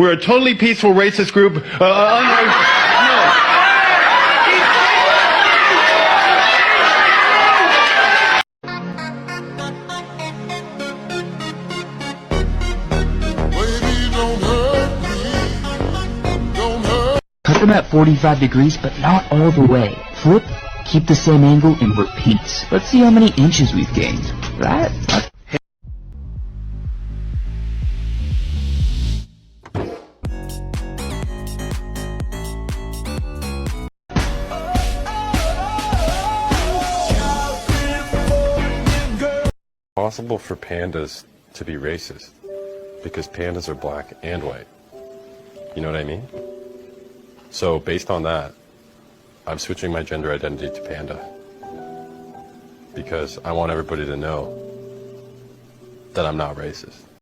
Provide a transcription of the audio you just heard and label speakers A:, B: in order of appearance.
A: We're a totally peaceful racist group.
B: Cut them at 45 degrees, but not all the way. Flip, keep the same angle, and repeat. Let's see how many inches we've gained. Right?
C: Possible for pandas to be racist because pandas are black and white. You know what I mean? So based on that, I'm switching my gender identity to panda because I want everybody to know that I'm not racist.